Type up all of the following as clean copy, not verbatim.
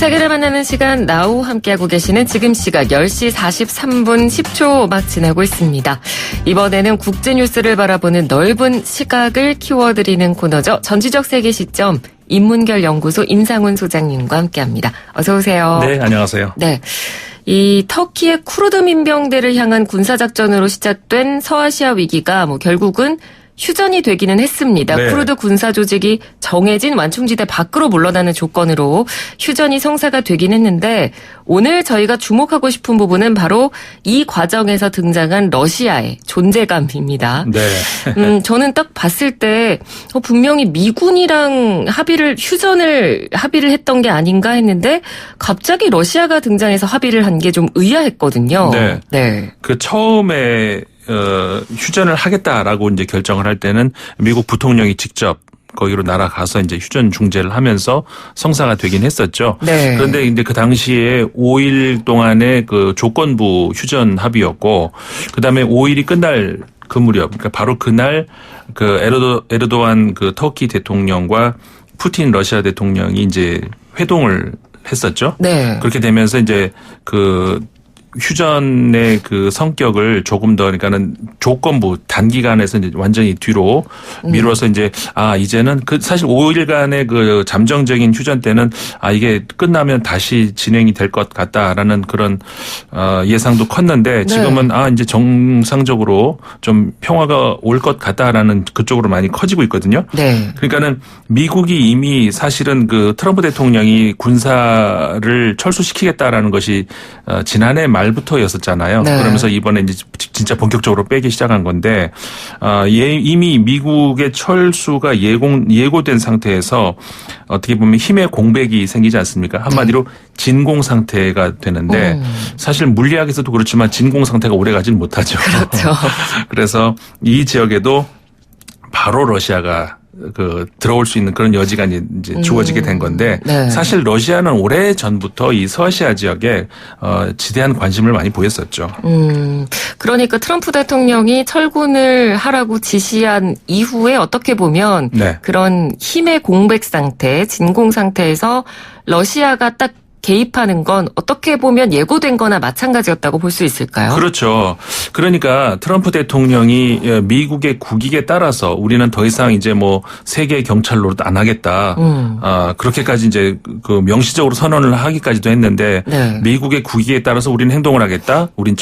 세계를 만나는 시간 나우 함께하고 계시는 지금 시각 10시 43분 10초 막 지나고 있습니다. 이번에는 국제뉴스를 바라보는 넓은 시각을 키워드리는 코너죠. 전지적 세계 시점 인문결 연구소 임상훈 소장님과 함께합니다. 어서 오세요. 네, 안녕하세요. 네. 이 터키의 쿠르드 민병대를 향한 군사작전으로 시작된 서아시아 위기가 결국은 휴전이 되기는 했습니다. 네. 쿠르드 군사 조직이 정해진 완충지대 밖으로 물러나는 조건으로 휴전이 성사가 되긴 했는데 오늘 저희가 주목하고 싶은 부분은 바로 이 과정에서 등장한 러시아의 존재감입니다. 네. 저는 딱 봤을 때 분명히 미군이랑 휴전을 합의를 했던 게 아닌가 했는데 갑자기 러시아가 등장해서 합의를 한 게 좀 의아했거든요. 네. 네. 그 처음에 휴전을 하겠다라고 이제 결정을 할 때는 미국 부통령이 직접 거기로 날아가서 이제 휴전 중재를 하면서 성사가 되긴 했었죠. 네. 그런데 이제 그 당시에 5일 동안의 그 조건부 휴전 합의였고, 그 다음에 5일이 끝날 그 무렵, 그러니까 바로 그날 그 에르도안 그 터키 대통령과 푸틴 러시아 대통령이 이제 회동을 했었죠. 네. 그렇게 되면서 이제 그 휴전의 그 성격을 조금 더 그러니까는 조건부 단기간에서 이제 완전히 뒤로 미뤄서 이제 이제는 그 사실 5일간의 그 잠정적인 휴전 때는 이게 끝나면 다시 진행이 될 것 같다라는 그런 예상도 컸는데 지금은 이제 정상적으로 좀 평화가 올 것 같다라는 그쪽으로 많이 커지고 있거든요. 네. 그러니까는 미국이 이미 사실은 그 트럼프 대통령이 군사를 철수시키겠다라는 것이 지난해 말부터였었잖아요. 네. 그러면서 이번에 이제 진짜 본격적으로 빼기 시작한 건데 이미 미국의 철수가 예고된 상태에서 어떻게 보면 힘의 공백이 생기지 않습니까? 한마디로 진공 상태가 되는데 사실 물리학에서도 그렇지만 진공 상태가 오래 가지는 못하죠. 그렇죠. 그래서 이 지역에도 바로 러시아가 들어올 수 있는 그런 여지가 이제 주어지게 된 건데 네. 사실 러시아는 오래 전부터 이 서아시아 지역에 지대한 관심을 많이 보였었죠. 그러니까 트럼프 대통령이 철군을 하라고 지시한 이후에 어떻게 보면 그런 힘의 공백 상태, 진공 상태에서 러시아가 딱 개입하는 건 어떻게 보면 예고된 거나 마찬가지였다고 볼 수 있을까요? 그렇죠. 그러니까 트럼프 대통령이 미국의 국익에 따라서 우리는 더 이상 이제 세계 경찰 노릇 안 하겠다. 그렇게까지 이제 그 명시적으로 선언을 하기까지도 했는데 미국의 국익에 따라서 우리는 행동을 하겠다. 우린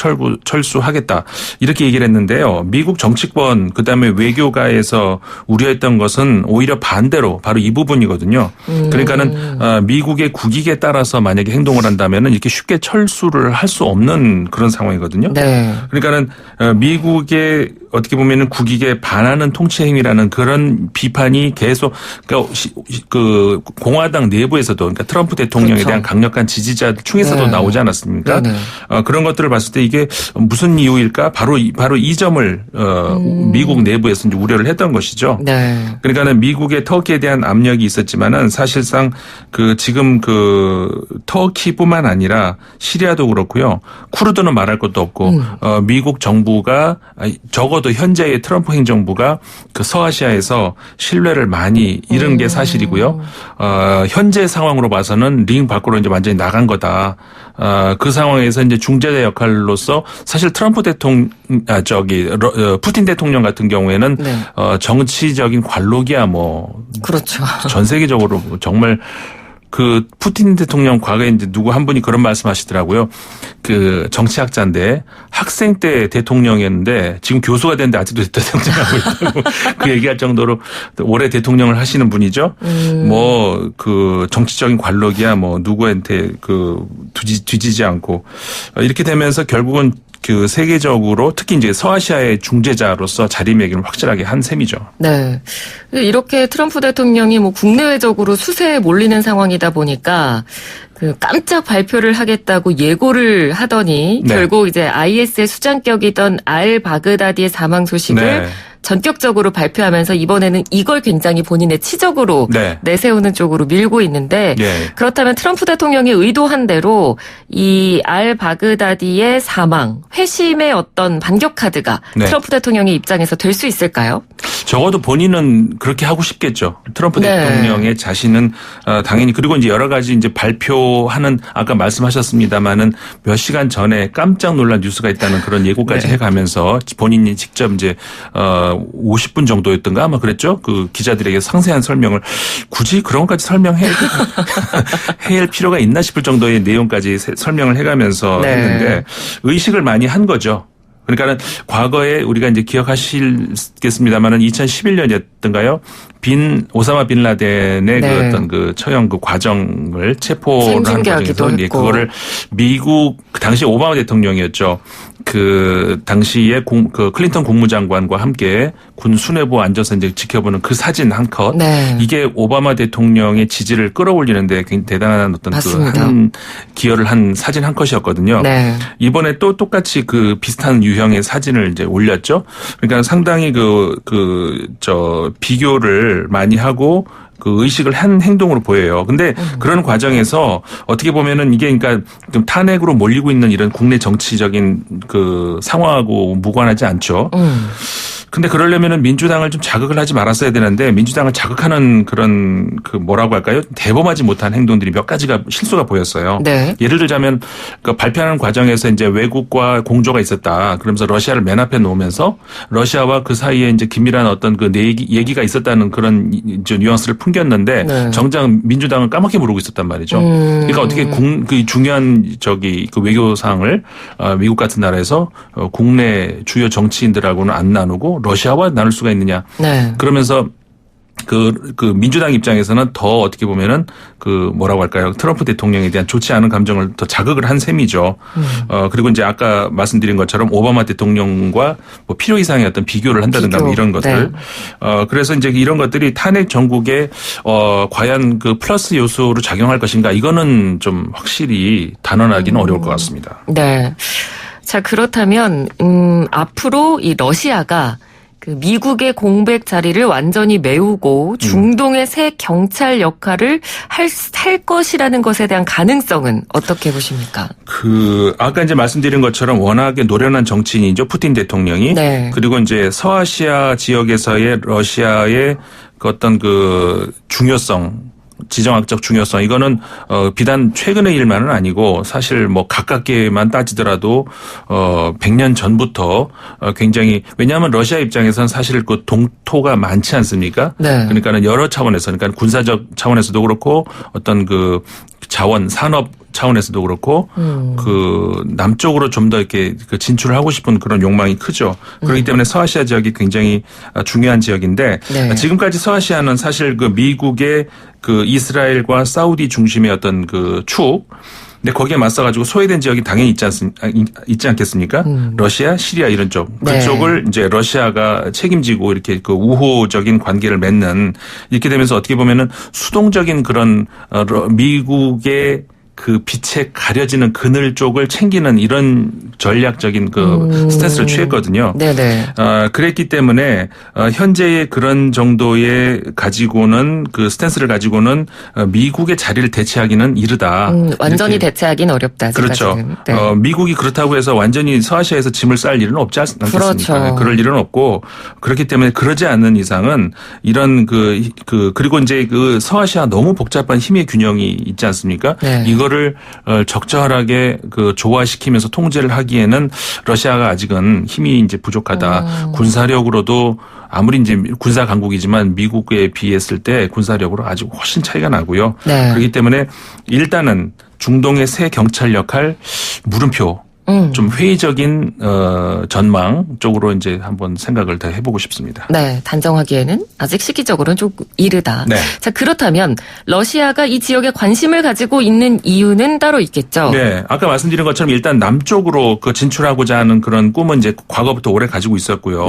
철수하겠다. 이렇게 얘기를 했는데요. 미국 정치권 그다음에 외교가에서 우려했던 것은 오히려 반대로 바로 이 부분이거든요. 그러니까는 미국의 국익에 따라서 만약에 행동을 한다면은 이렇게 쉽게 철수를 할 수 없는 그런 상황이거든요. 네. 그러니까는 미국의 어떻게 보면은 국익에 반하는 통치 행위라는 그런 비판이 계속 그 공화당 내부에서도 그러니까 트럼프 대통령에 대한 강력한 지지자 중에서도 나오지 않았습니까? 그런 것들을 봤을 때 이게 무슨 이유일까? 바로 이 점을 미국 내부에서 이제 우려를 했던 것이죠. 네. 그러니까는 미국의 터키에 대한 압력이 있었지만은 사실상 지금 터키뿐만 아니라 시리아도 그렇고요. 쿠르드는 말할 것도 없고 미국 정부가 적어도 현재의 트럼프 행정부가 그 서아시아에서 신뢰를 많이 잃은 게 사실이고요. 현재 상황으로 봐서는 링 밖으로 이제 완전히 나간 거다. 그 상황에서 이제 중재자 역할로서 사실 트럼프 푸틴 대통령 같은 경우에는 정치적인 관록이야 그렇죠. 전 세계적으로 정말 그 푸틴 대통령 과거에 이제 누구 한 분이 그런 말씀하시더라고요. 그 정치학자인데 학생 때 대통령이었는데 지금 교수가 됐는데 아직도 대통령하고 있다고 그 얘기할 정도로 올해 대통령을 하시는 분이죠. 그 정치적인 관록이야 누구한테 뒤지지 않고 이렇게 되면서 결국은 그 세계적으로 특히 이제 서아시아의 중재자로서 자리매김을 확실하게 한 셈이죠. 네. 이렇게 트럼프 대통령이 국내외적으로 수세에 몰리는 상황이다 보니까 깜짝 발표를 하겠다고 예고를 하더니 결국 이제 IS의 수장격이던 알 바그다디의 사망 소식을 전격적으로 발표하면서 이번에는 이걸 굉장히 본인의 치적으로 내세우는 쪽으로 밀고 있는데 그렇다면 트럼프 대통령이 의도한 대로 이 알 바그다디의 사망, 회심의 어떤 반격 카드가 트럼프 대통령의 입장에서 될 수 있을까요? 적어도 본인은 그렇게 하고 싶겠죠. 트럼프 대통령의 자신은 당연히 그리고 이제 여러 가지 이제 발표하는 아까 말씀하셨습니다마는 몇 시간 전에 깜짝 놀란 뉴스가 있다는 그런 예고까지 해가면서 본인이 직접 이제 50분 정도였던가 아마 그랬죠. 그 기자들에게 상세한 설명을 굳이 그런 것까지 설명해야 할 필요가 있나 싶을 정도의 내용까지 설명을 해가면서 했는데 의식을 많이 한 거죠. 그러니까는 과거에 우리가 이제 기억하시겠습니다만은 2011년이었던가요? 오사마 빈 라덴의 그 어떤 그 처형 그 과정을 체포를 한 과정에서 그거를 미국 그 당시 오바마 대통령이었죠. 그 당시에 그 클린턴 국무장관과 함께 군 수뇌부 앉아서 이제 지켜보는 그 사진 한 컷. 이게 오바마 대통령의 지지를 끌어올리는데 굉장히 대단한 어떤 그 한 기여를 한 사진 한 컷이었거든요. 이번에 또 똑같이 그 비슷한 유형의 사진을 이제 올렸죠. 그러니까 상당히 비교를 많이 하고 그 의식을 한 행동으로 보여요. 근데 그런 과정에서 어떻게 보면은 이게 그러니까 좀 탄핵으로 몰리고 있는 이런 국내 정치적인 그 상황하고 무관하지 않죠. 근데 그러려면은 민주당을 좀 자극을 하지 말았어야 되는데 민주당을 자극하는 그런 그 뭐라고 할까요? 대범하지 못한 행동들이 몇 가지가 실수가 보였어요. 예를 들자면 그 발표하는 과정에서 이제 외국과 공조가 있었다. 그러면서 러시아를 맨 앞에 놓으면서 러시아와 그 사이에 이제 긴밀한 어떤 그 얘기가 있었다는 그런 이제 뉘앙스를 풍겼는데 정작 민주당은 까맣게 모르고 있었단 말이죠. 그러니까 어떻게 그 중요한 그 외교 사항을 미국 같은 나라에서 국내 주요 정치인들하고는 안 나누고 러시아와 나눌 수가 있느냐. 그러면서 그 민주당 입장에서는 더 어떻게 보면은 그 뭐라고 할까요? 트럼프 대통령에 대한 좋지 않은 감정을 더 자극을 한 셈이죠. 그리고 이제 아까 말씀드린 것처럼 오바마 대통령과 뭐 필요 이상의 어떤 비교를 한다든가 뭐 이런 것들. 그래서 이제 이런 것들이 탄핵 정국에 과연 그 플러스 요소로 작용할 것인가 이거는 좀 확실히 단언하기는 어려울 것 같습니다. 자, 그렇다면 앞으로 이 러시아가 그 미국의 공백 자리를 완전히 메우고 중동의 새 경찰 역할을 할 것이라는 것에 대한 가능성은 어떻게 보십니까? 아까 이제 말씀드린 것처럼 워낙에 노련한 정치인이죠. 푸틴 대통령이. 그리고 이제 서아시아 지역에서의 러시아의 그 어떤 그 중요성 지정학적 중요성 이거는 비단 최근의 일만은 아니고 사실 뭐 가깝게만 따지더라도 100년 전부터 굉장히 왜냐하면 러시아 입장에서는 사실 그 동토가 많지 않습니까? 그러니까는 여러 차원에서 그러니까 군사적 차원에서도 그렇고 어떤 그 자원 산업 차원에서도 그렇고 그 남쪽으로 좀 더 이렇게 그 진출을 하고 싶은 그런 욕망이 크죠. 그렇기 때문에 서아시아 지역이 굉장히 중요한 지역인데 지금까지 서아시아는 사실 그 미국의 그 이스라엘과 사우디 중심의 어떤 그 축. 근데 거기에 맞서가지고 소외된 지역이 당연히 있지 않겠습니까? 러시아, 시리아 이런 쪽. 그쪽을 이제 러시아가 책임지고 이렇게 그 우호적인 관계를 맺는 이렇게 되면서 어떻게 보면은 수동적인 그런 미국의 그 빛에 가려지는 그늘 쪽을 챙기는 이런 전략적인 그 스탠스를 취했거든요. 그랬기 때문에 현재의 그런 정도의 가지고는 그 스탠스를 가지고는 미국의 자리를 대체하기는 이르다. 완전히 대체하기는 어렵다. 그렇죠. 미국이 그렇다고 해서 완전히 서아시아에서 짐을 쌀 일은 없지 않겠습니까? 그럴 일은 없고 그렇기 때문에 그러지 않는 이상은 이런 그리고 이제 그 서아시아 너무 복잡한 힘의 균형이 있지 않습니까? 이거를 적절하게 그 조화시키면서 통제를 하기에는 러시아가 아직은 힘이 이제 부족하다. 군사력으로도 아무리 이제 군사 강국이지만 미국에 비했을 때 군사력으로 아직 훨씬 차이가 나고요. 그렇기 때문에 일단은 중동의 새 경찰 역할 물음표. 좀 회의적인 전망 쪽으로 이제 한번 생각을 더 해보고 싶습니다. 단정하기에는 아직 시기적으로는 좀 이르다. 자, 그렇다면 러시아가 이 지역에 관심을 가지고 있는 이유는 따로 있겠죠? 아까 말씀드린 것처럼 일단 남쪽으로 그 진출하고자 하는 그런 꿈은 이제 과거부터 오래 가지고 있었고요.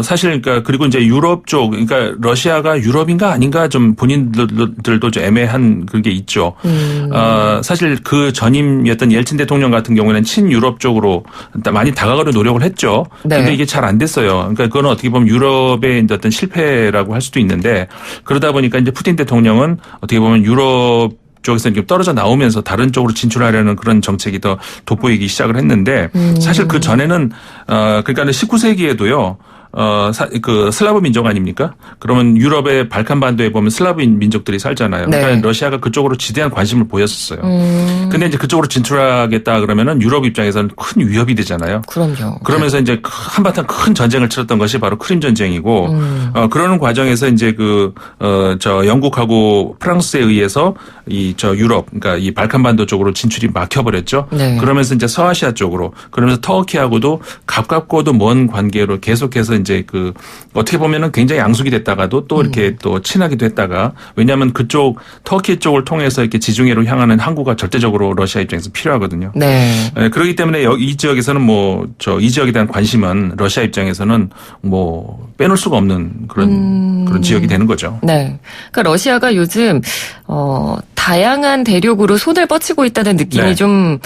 사실 그러니까 그리고 이제 유럽 쪽, 그러니까 러시아가 유럽인가 아닌가 좀 본인들도 좀 애매한 그게 있죠. 사실 그 전임이었던 옐친 대통령 같은 경우에는 친유럽 쪽으로 많이 다가가려 노력을 했죠. 그런데 이게 잘 안 됐어요. 그러니까 그거는 어떻게 보면 유럽의 어떤 실패라고 할 수도 있는데 그러다 보니까 이제 푸틴 대통령은 어떻게 보면 유럽 쪽에서 좀 떨어져 나오면서 다른 쪽으로 진출하려는 그런 정책이 더 돋보이기 시작을 했는데 사실 그 전에는 그러니까 19세기에도요. 그 슬라브 민족 아닙니까? 그러면 유럽의 발칸반도에 보면 슬라브 민족들이 살잖아요. 네. 그러니까 러시아가 그쪽으로 지대한 관심을 보였었어요. 근데 이제 그쪽으로 진출하겠다 그러면은 유럽 입장에서는 큰 위협이 되잖아요. 그럼요. 그러면서 이제 한바탕 큰 전쟁을 치렀던 것이 바로 크림 전쟁이고, 그러는 과정에서 이제 저 영국하고 프랑스에 의해서 저 유럽, 그러니까 이 발칸반도 쪽으로 진출이 막혀버렸죠. 네. 그러면서 이제 서아시아 쪽으로, 그러면서 터키하고도 가깝고도 먼 관계로 계속해서 이제 어떻게 보면은 굉장히 양숙이 됐다가도 또 이렇게 또 친하기도 했다가, 왜냐하면 그쪽 터키 쪽을 통해서 이렇게 지중해로 향하는 항구가 절대적으로 러시아 입장에서 필요하거든요. 네. 그렇기 때문에 이 지역에서는 이 지역에 대한 관심은 러시아 입장에서는 빼놓을 수가 없는 그런 지역이 되는 거죠. 네. 그러니까 러시아가 요즘 다양한 대륙으로 손을 뻗치고 있다는 느낌이 네. 좀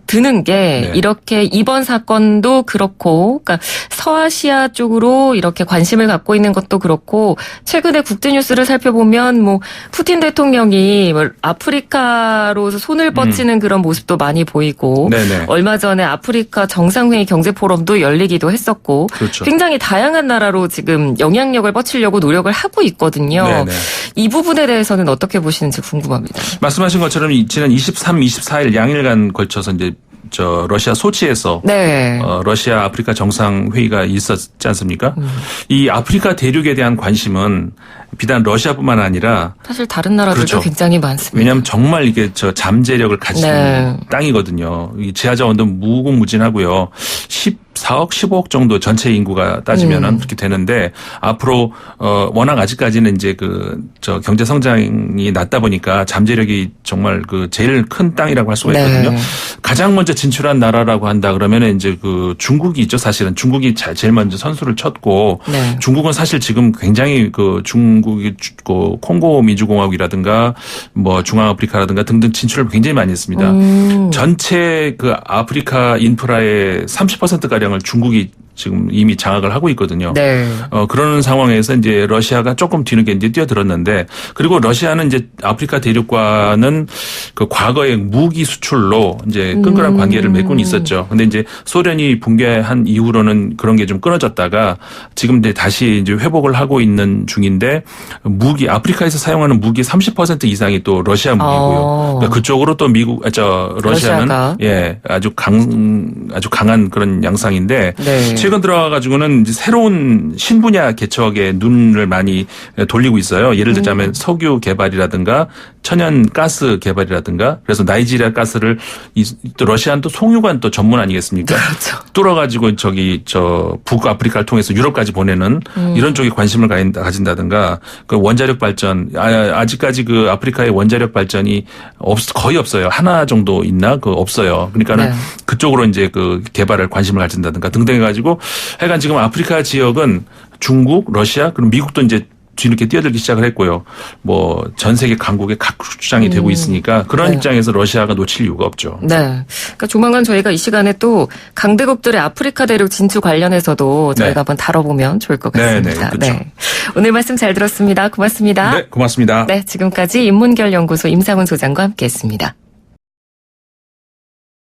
드는 게 네. 이렇게 이번 사건도 그렇고, 그러니까 서아시아 쪽으로 이렇게 관심을 갖고 있는 것도 그렇고, 최근에 국제 뉴스를 살펴보면 푸틴 대통령이 아프리카로 손을 뻗치는 그런 모습도 많이 보이고, 네네. 얼마 전에 아프리카 정상회의 경제 포럼도 열리기도 했었고, 그렇죠. 굉장히 다양한 나라로 지금 영향력을 뻗치려고 노력을 하고 있거든요. 네네. 이 부분에 대해서는 어떻게 보시는지 궁금합니다. 말씀하신 것처럼 지난 23, 24일 양일간 걸쳐서 이제 러시아 소치에서 네. 러시아 아프리카 정상회의가 있었지 않습니까? 이 아프리카 대륙에 대한 관심은 비단 러시아뿐만 아니라 사실 다른 나라들도 그렇죠. 굉장히 많습니다. 왜냐하면 정말 이게 잠재력을 가진 네. 땅이거든요. 이 제하자원도 무궁무진하고요. 14억, 15억 정도 전체 인구가 따지면은 그렇게 되는데, 앞으로 워낙 아직까지는 이제 경제 성장이 낮다 보니까 잠재력이 정말 제일 큰 땅이라고 할 수가 있거든요. 네. 가장 먼저 진출한 나라라고 한다 그러면은 이제 중국이 있죠. 사실은 중국이 제일 먼저 선수를 쳤고, 네. 중국은 사실 지금 굉장히 중국이 콩고 민주공화국이라든가 중앙아프리카라든가 등등 진출을 굉장히 많이 했습니다. 전체 아프리카 인프라의 30%가량을 중국이 지금 이미 장악을 하고 있거든요. 네. 그러는 상황에서 이제 러시아가 조금 뒤늦게 이제 뛰어들었는데, 그리고 러시아는 이제 아프리카 대륙과는 과거의 무기 수출로 이제 끈끈한 관계를 맺고는 있었죠. 근데 이제 소련이 붕괴한 이후로는 그런 게 좀 끊어졌다가 지금 이제 다시 이제 회복을 하고 있는 중인데, 아프리카에서 사용하는 무기 30% 이상이 또 러시아 무기고요. 그러니까 그쪽으로 또 러시아는 러시아가. 아주 강한 그런 양상인데, 네. 최근 들어와가지고는 이제 새로운 신분야 개척에 눈을 많이 돌리고 있어요. 예를 들자면 석유 개발이라든가 천연 가스 개발이라든가, 그래서 나이지리아 가스를 또 러시아는 또 송유관 또 전문 아니겠습니까? 그렇죠. 뚫어가지고 북아프리카를 통해서 유럽까지 보내는 이런 쪽에 관심을 가진다든가, 원자력 발전, 아직까지 아프리카의 원자력 발전이 거의 없어요. 하나 정도 있나? 없어요. 그러니까는 네. 그쪽으로 이제 개발을 관심을 가진다든가 등등 해가지고, 하여간 지금 아프리카 지역은 중국, 러시아, 그리고 미국도 이제 뒤늦게 뛰어들기 시작을 했고요. 전 세계 강국의 각국 주장이 되고 있으니까 그런 네. 입장에서 러시아가 놓칠 이유가 없죠. 네. 그러니까 조만간 저희가 이 시간에 또 강대국들의 아프리카 대륙 진출 관련해서도 저희가 네. 한번 다뤄보면 좋을 것 네, 같습니다. 네, 그렇죠. 오늘 말씀 잘 들었습니다. 고맙습니다. 네, 고맙습니다. 네, 지금까지 인문결연구소 임상훈 소장과 함께했습니다.